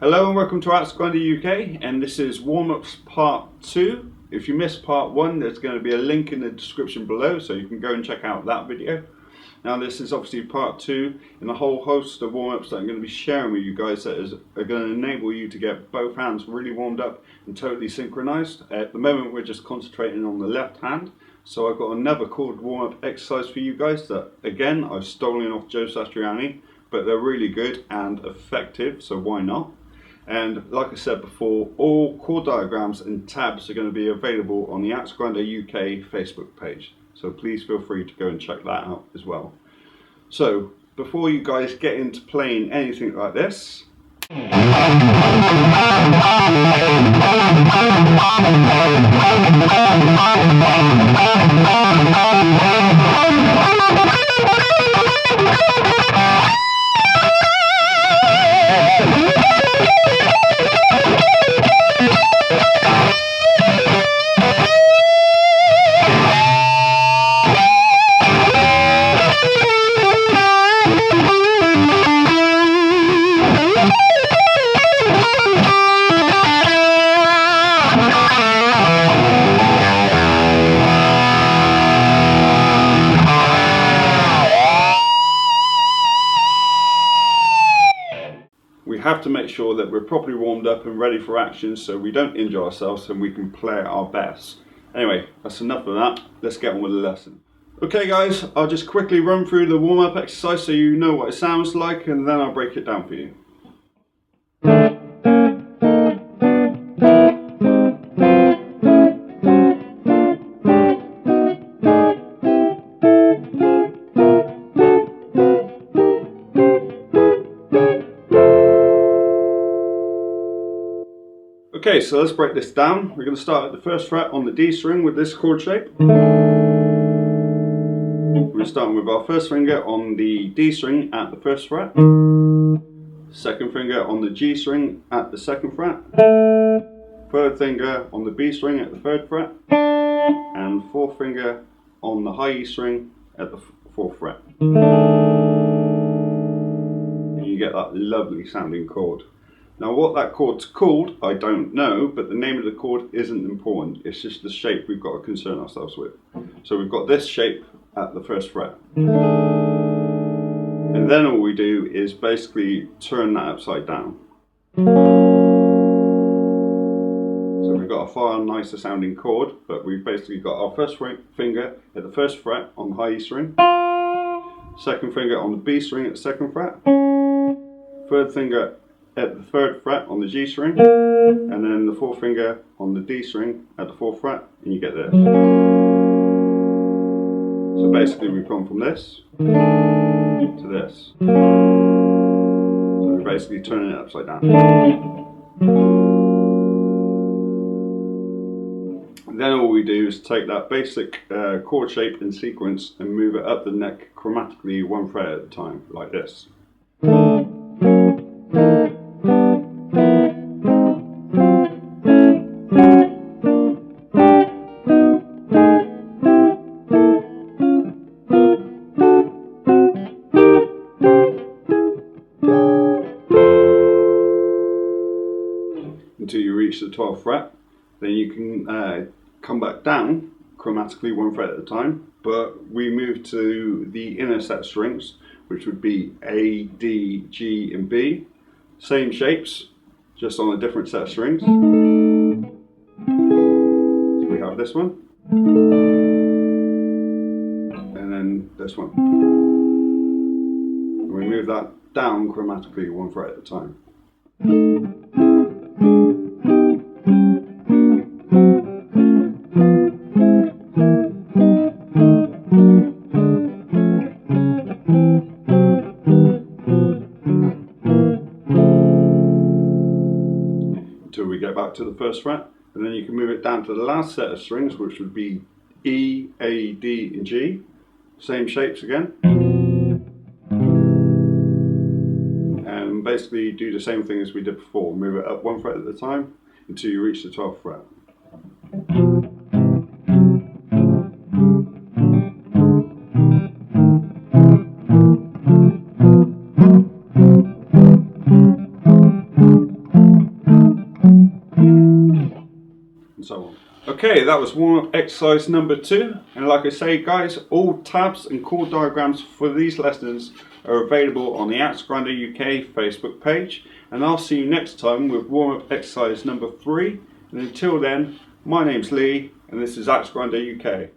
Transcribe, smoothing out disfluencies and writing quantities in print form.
Hello and welcome to Skype UK, and this is warm-ups part 2. If you missed part 1, there's going to be a link in the description below, so you can go and check out that video. Now this is obviously part 2 in a whole host of warm-ups that I'm going to be sharing with you guys that are going to enable you to get both hands really warmed up and totally synchronized. At the moment we're just concentrating on the left hand, so I've got another chord warm-up exercise for you guys that again I've stolen off Joe Satriani, but they're really good and effective, so why not? And like I said before, all chord diagrams and tabs are going to be available on the Skype UK Facebook page. So please feel free to go and check that out as well. So before you guys get into playing anything like this, we have to make sure that we're properly warmed up and ready for action so we don't injure ourselves and we can play at our best. Anyway, that's enough of that. Let's get on with the lesson. Okay guys, I'll just quickly run through the warm-up exercise so you know what it sounds like, and then I'll break it down for you. Okay, so let's break this down. We're going to start at the first fret on the D string with this chord shape. We're starting with our first finger on the D string at the first fret, second finger on the G string at the second fret, third finger on the B string at the third fret, and fourth finger on the high E string at the fourth fret. And you get that lovely sounding chord. Now what that chord's called, I don't know, but the name of the chord isn't important. It's just the shape we've got to concern ourselves with. So we've got this shape at the first fret. And then all we do is basically turn that upside down. So we've got a far nicer sounding chord, but we've basically got our first finger at the first fret on the high E string, second finger on the B string at the second fret, third finger at the third fret on the G string, and then the fourth finger on the D string at the fourth fret, and you get this. So basically we've gone from this to this. So we're basically turning it upside down. And then all we do is take that basic chord shape and sequence and move it up the neck chromatically one fret at a time, like this. Until you reach the 12th fret, then you can come back down chromatically one fret at a time, but we move to the inner set strings, which would be A, D, G and B. Same shapes, just on a different set of strings. So we have this one, and then this one. And we move that down chromatically one fret at a time. Until we get back to the first fret, and then you can move it down to the last set of strings, which would be E, A, D and G. Same shapes again. And basically do the same thing as we did before. Move it up one fret at a time until you reach the 12th fret. and so on. Okay, that was warm-up exercise number 2, and like I say guys, all tabs and chord diagrams for these lessons are available on the Axe Grinder UK Facebook page, and I'll see you next time with warm-up exercise number 3, and until then, my name's Lee and this is Axe Grinder UK.